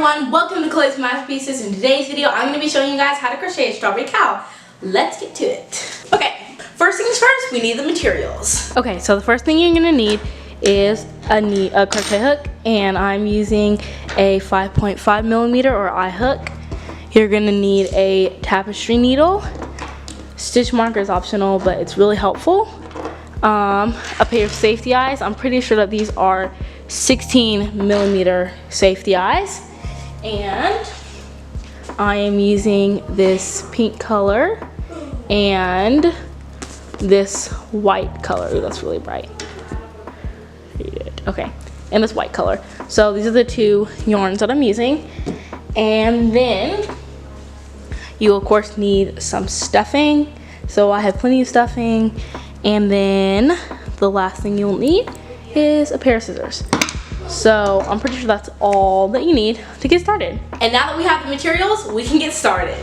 everyone, welcome to Chloe's Masterpieces. In today's video, I'm going to be showing you guys how to crochet a strawberry cow. Let's get to it. Okay, first things first, we need the materials. Okay, so the first thing you're going to need is a crochet hook, and I'm using a 5.5 millimeter or eye hook. You're going to need a tapestry needle. Stitch marker is optional, but it's really helpful. A pair of safety eyes. I'm pretty sure that these are 16 millimeter safety eyes, and I am using this pink color and this white color. Ooh, that's really bright. Okay, and this white color. So these are the two yarns that I'm using, and then you of course need some stuffing. So I have plenty of stuffing, and then the last thing you'll need is a pair of scissors. So I'm pretty sure that's all that you need to get started. And now that we have the materials, we can get started.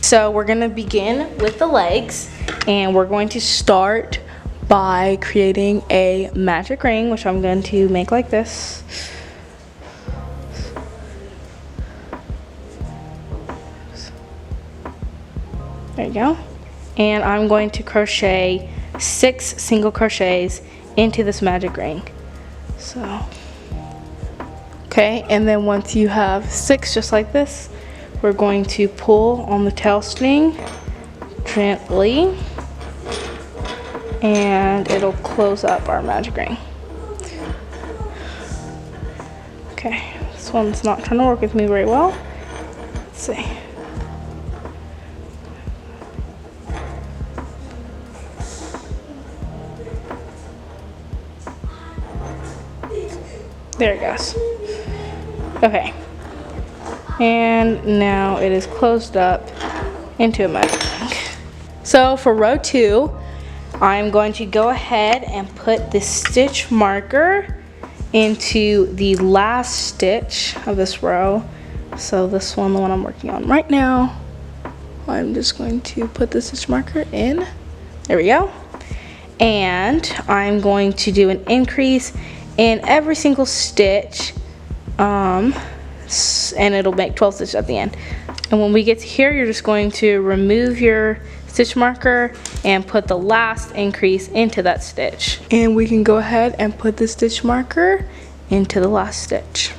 So we're gonna begin with the legs, and we're going to start by creating a magic ring, which I'm going to make like this. There you go. And I'm going to crochet 6 single crochets into this magic ring. So, okay, and then once you have 6 just like this, we're going to pull on the tail string gently, and it'll close up our magic ring. Okay, this one's not trying to work with me very well. Let's see. There it goes. Okay. And now it is closed up into a magic ring. So for row 2, I'm going to go ahead and put the stitch marker into the last stitch of this row. So this one, the one I'm working on right now, I'm just going to put the stitch marker in. There we go. And I'm going to do an increase in every single stitch, and it'll make 12 stitches at the end. And when we get to here, you're just going to remove your stitch marker and put the last increase into that stitch. And we can go ahead and put the stitch marker into the last stitch.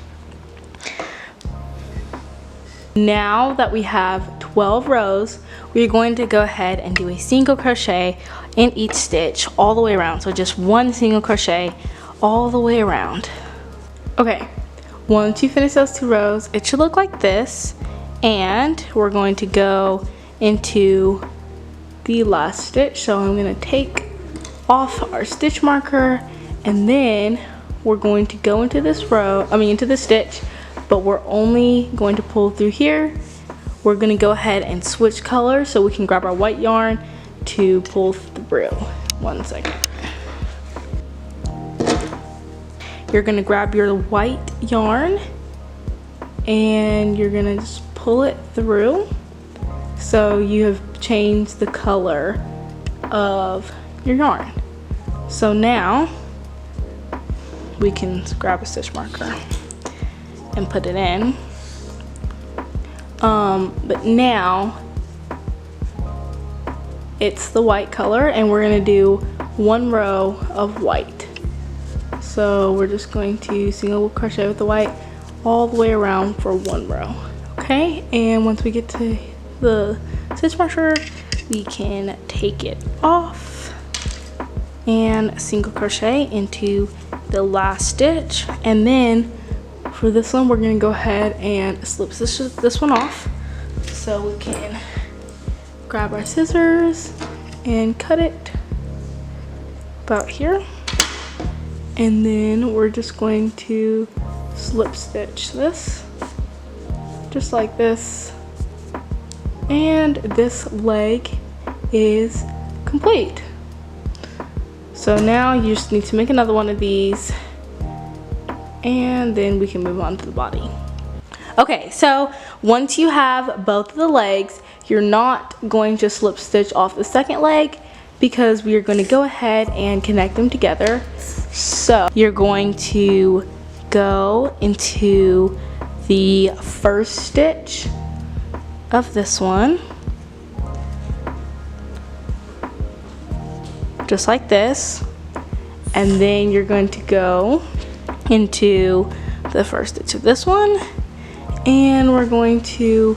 Now that we have 12 rows, we're going to go ahead and do a single crochet in each stitch all the way around. So just one single crochet all the way around. Okay, once you finish those 2 rows, it should look like this, and we're going to go into the last stitch. So I'm going to take off our stitch marker, and then we're going to go into this row, into this stitch, but we're only going to pull through here. We're going to go ahead and switch colors so we can grab our white yarn to pull through. One second. You're gonna grab your white yarn and you're gonna just pull it through so you have changed the color of your yarn. So now we can grab a stitch marker and put it in. But now it's the white color, and we're gonna do 1 row of white. So we're just going to single crochet with the white all the way around for 1 row. Okay, and once we get to the stitch marker, we can take it off and single crochet into the last stitch. And then for this one, we're gonna go ahead and slip this one off. So we can grab our scissors and cut it about here. And then we're just going to slip stitch this, just like this. And this leg is complete. So now you just need to make another one of these, and then we can move on to the body. Okay, so once you have both of the legs, you're not going to slip stitch off the second leg because we are going to go ahead and connect them together. So you're going to go into the first stitch of this one, just like this, and then you're going to go into the first stitch of this one, and we're going to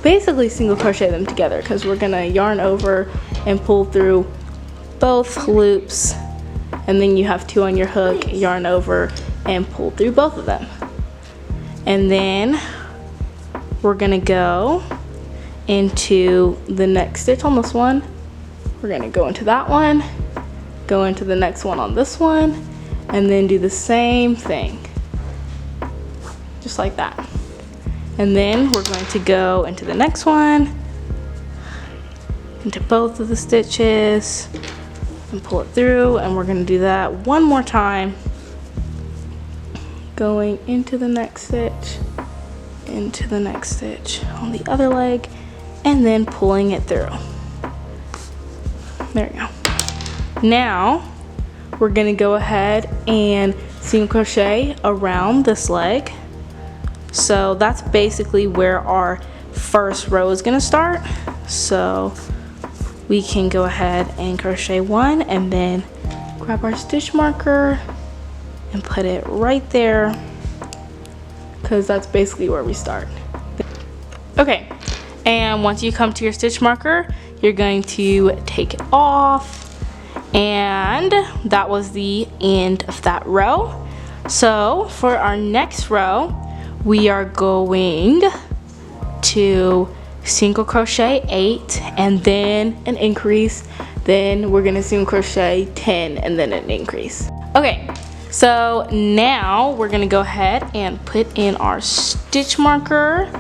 basically single crochet them together because we're gonna yarn over and pull through both loops, and then you have 2 on your hook, yarn over and pull through both of them. And then we're gonna go into the next stitch on this one. We're gonna go into that one, go into the next one on this one, and then do the same thing, just like that. And then we're going to go into the next one, into both of the stitches, and pull it through, and we're going to do that one more time, going into the next stitch, into the next stitch on the other leg, and then pulling it through. There we go. Now we're going to go ahead and single crochet around this leg. So that's basically where our first row is going to start. So we can go ahead and crochet 1 and then grab our stitch marker and put it right there, because that's basically where we start. Okay, and once you come to your stitch marker, you're going to take it off, and that was the end of that row. So for our next row, we are going to single crochet 8 and then an increase, then we're gonna single crochet 10 and then an increase. Okay, so now we're gonna go ahead and put in our stitch marker.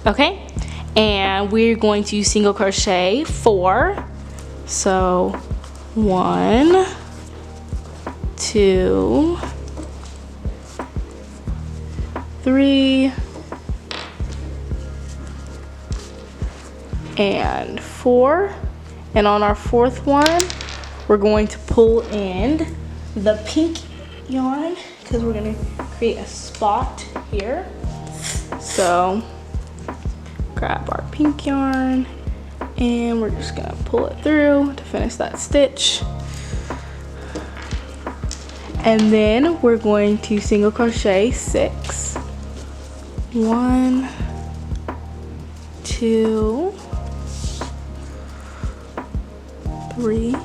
Okay, and we're going to single crochet 4. So 1, 2, 3, and 4. And on our 4th one, we're going to pull in the pink yarn because we're going to create a spot here. So grab our pink yarn and we're just going to pull it through to finish that stitch. And then we're going to single crochet 6. 1, 2, 3,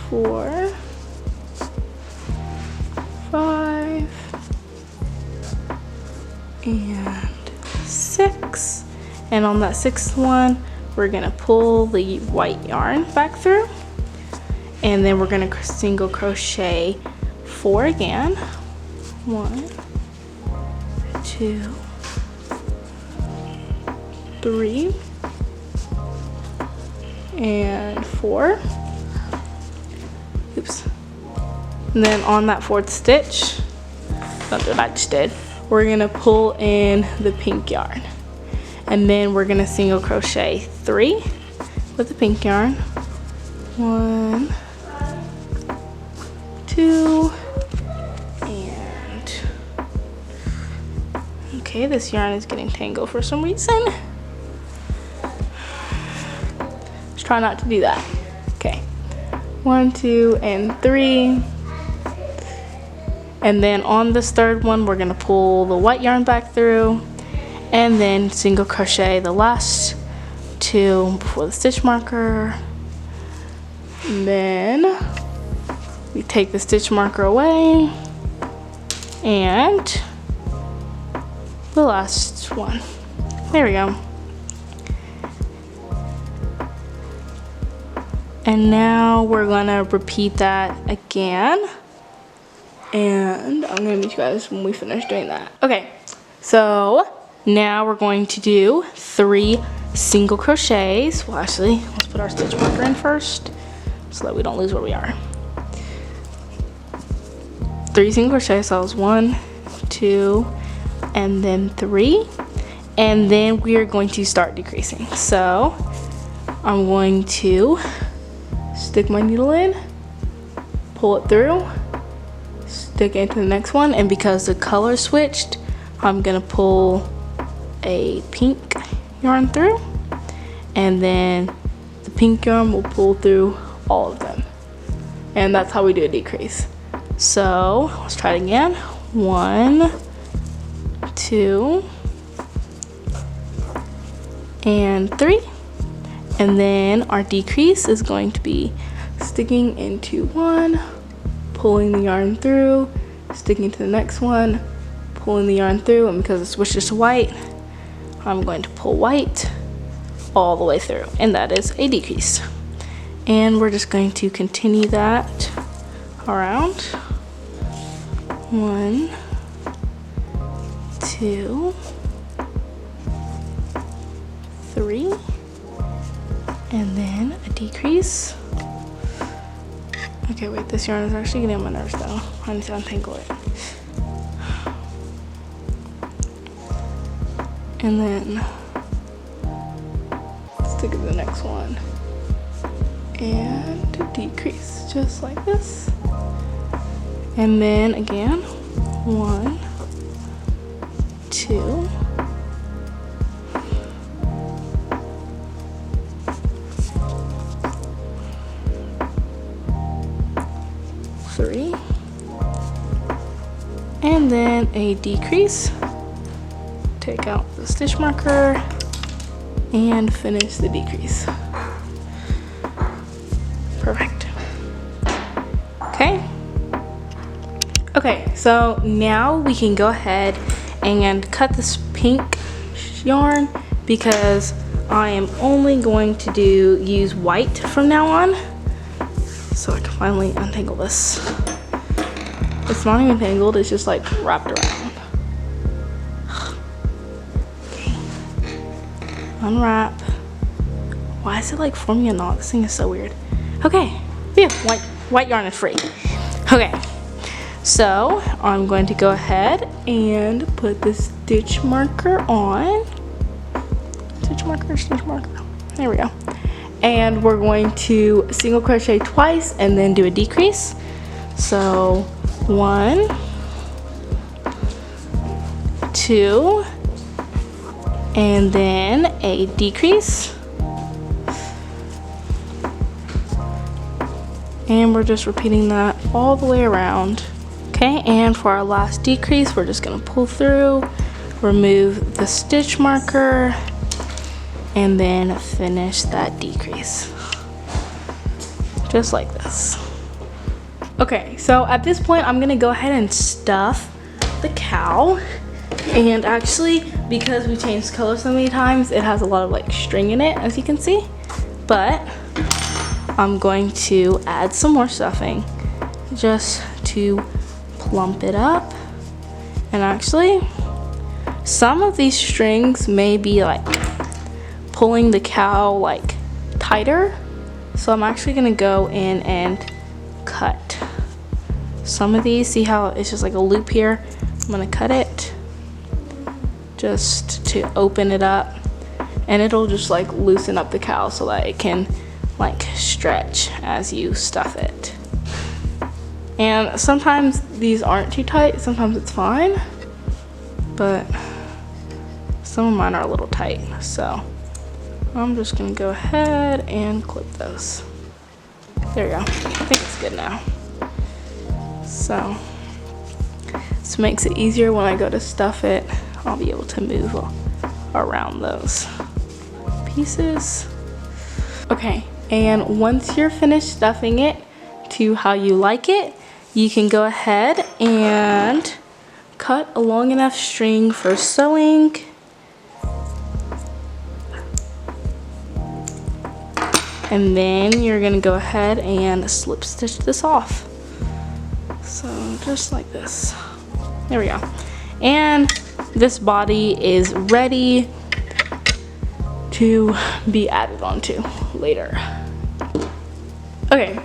4, 5, and 6. And on that 6th one, we're gonna pull the white yarn back through, and then we're gonna single crochet 4 again. 1, 2, 3, and 4. Oops. And then on that 4th stitch, that's what I just did, we're gonna pull in the pink yarn. And then we're gonna single crochet 3 with the pink yarn. 1, 2, and okay, this yarn is getting tangled for some reason. Let's try not to do that. Okay, 1, 2, and 3. And then on this 3rd one, we're gonna pull the white yarn back through and then single crochet the last 2 before the stitch marker. And then we take the stitch marker away and the last one. There we go. And now we're gonna repeat that again. And I'm gonna meet you guys when we finish doing that. Okay, so now we're going to do 3 single crochets. Well, actually, let's put our stitch marker in first so that we don't lose where we are. 3 single crochets, so that was 1, 2, and then 3. And then we are going to start decreasing. So I'm going to stick my needle in, pull it through, stick into the next one, and because the color switched, I'm gonna pull a pink yarn through, and then the pink yarn will pull through all of them, and that's how we do a decrease. So let's try it again. 1, 2, and 3, and then our decrease is going to be sticking into one, pulling the yarn through, sticking to the next one, pulling the yarn through, and because it switches to white, I'm going to pull white all the way through, and that is a decrease. And we're just going to continue that around. 1, 2, 3, and then a decrease. Okay, wait, this yarn is actually getting on my nerves though. I need to untangle it. And then stick it to the next one. And a decrease, just like this. And then again, 1, 2, 3, and then a decrease. Take out the stitch marker and finish the decrease. Perfect. Okay, so now we can go ahead and cut this pink yarn because I am only going to use white from now on. So I can finally untangle this. It's not even tangled, it's just like wrapped around. Okay. Unwrap. Why is it like forming a knot? This thing is so weird. Okay, yeah, white yarn is free. Okay, so I'm going to go ahead and put the stitch marker on. Stitch marker. There we go. And we're going to single crochet twice and then do a decrease. So 1, 2, and then a decrease. And we're just repeating that all the way around. Okay, and for our last decrease, we're just gonna pull through, remove the stitch marker, and then finish that decrease. Just like this. Okay, so at this point, I'm gonna go ahead and stuff the cow. And actually, because we changed color so many times, it has a lot of like string in it, as you can see. But I'm going to add some more stuffing just to plump it up. And actually, some of these strings may be like pulling the cow like tighter. So I'm actually gonna go in and cut some of these. See how it's just like a loop here? I'm gonna cut it just to open it up, and it'll just like loosen up the cow so that it can like stretch as you stuff it. And sometimes these aren't too tight, sometimes it's fine, but some of mine are a little tight, so I'm just gonna go ahead and clip those. There we go. I think it's good now. So this makes it easier when I go to stuff it. I'll be able to move around those pieces. Okay, and once you're finished stuffing it to how you like it, you can go ahead and cut a long enough string for sewing. And then you're gonna go ahead and slip stitch this off. So just like this. There we go. And this body is ready to be added onto later. Okay,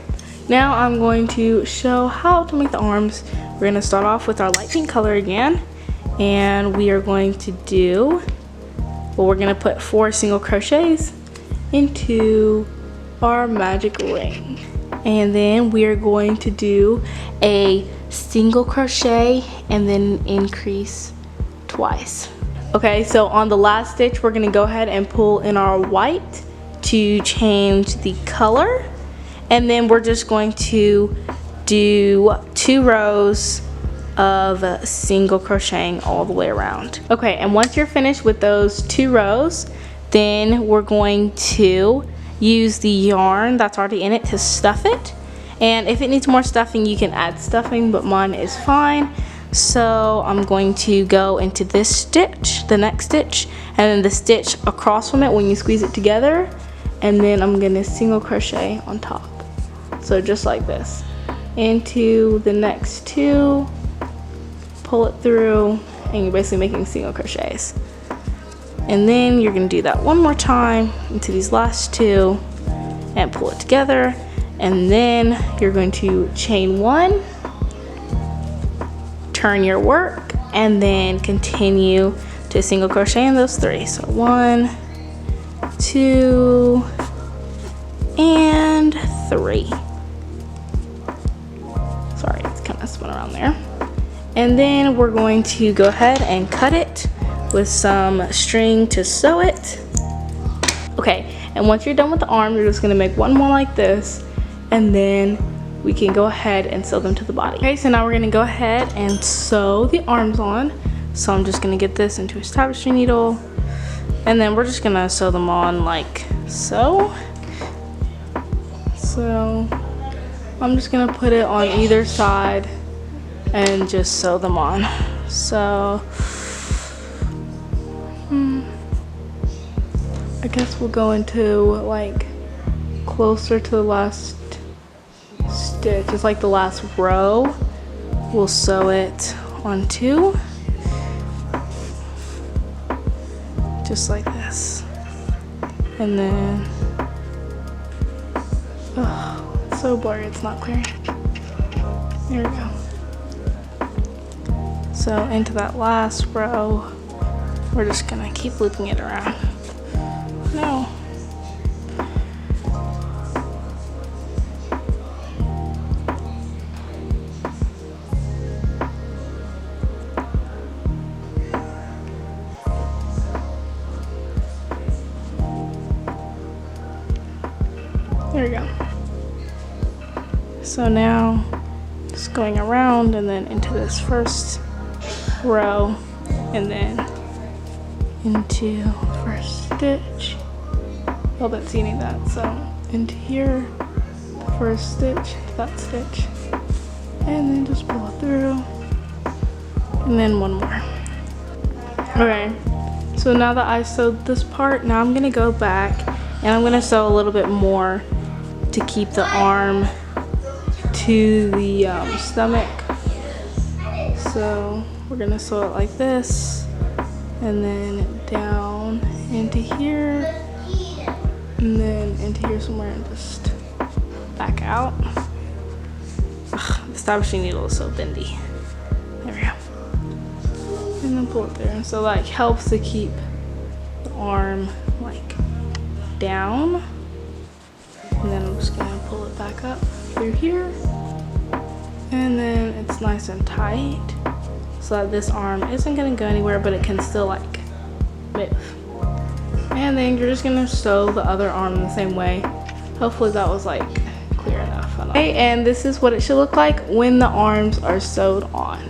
now I'm going to show how to make the arms. We're gonna start off with our light pink color again, and we are going to do, well, we're gonna put 4 single crochets into our magic ring. And then we are going to do a single crochet and then increase twice. Okay, so on the last stitch we're gonna go ahead and pull in our white to change the color, and then we're just going to do 2 rows of single crocheting all the way around. Okay, and once you're finished with those 2 rows, then we're going to use the yarn that's already in it to stuff it. And if it needs more stuffing, you can add stuffing, but mine is fine. So I'm going to go into this stitch, the next stitch, and then the stitch across from it when you squeeze it together, and then I'm gonna single crochet on top. So just like this, into the next 2, pull it through, and you're basically making single crochets. And then you're gonna do that one more time into these last 2 and pull it together, and then you're going to chain 1, turn your work, and then continue to single crochet in those 3. So 1, 2, and 3. Sorry, it's kind of spun around there. And then we're going to go ahead and cut it with some string to sew it. Okay, and once you're done with the arm, you're just gonna make one more like this, and then we can go ahead and sew them to the body. Okay, so now we're gonna go ahead and sew the arms on. So I'm just gonna get this into a tapestry needle, and then we're just gonna sew them on like so. So I'm just gonna put it on either side and just sew them on. So I guess we'll go into like closer to the last stitch. It's like the last row. We'll sew it onto, just like this. And then, oh, it's so blurry, it's not clear. There we go. So into that last row, we're just gonna keep looping it around. No. There we go. So now just going around and then into this first row and then into the first stitch. Oh, that's you need that. So into here, the first stitch, to that stitch, and then just pull it through, and then one more. Okay, so now that I sewed this part, now I'm gonna go back and I'm gonna sew a little bit more to keep the arm to the stomach. So we're gonna sew it like this, and then down into here, and then into here somewhere, and just back out. Ugh, the establishing needle is so bendy. There we go. And then pull it there. And so like helps to keep the arm like down. And then I'm just gonna pull it back up through here. And then it's nice and tight so that this arm isn't gonna go anywhere, but it can still like move. And then you're just gonna sew the other arm the same way. Hopefully that was like clear enough. Okay, and this is what it should look like when the arms are sewed on.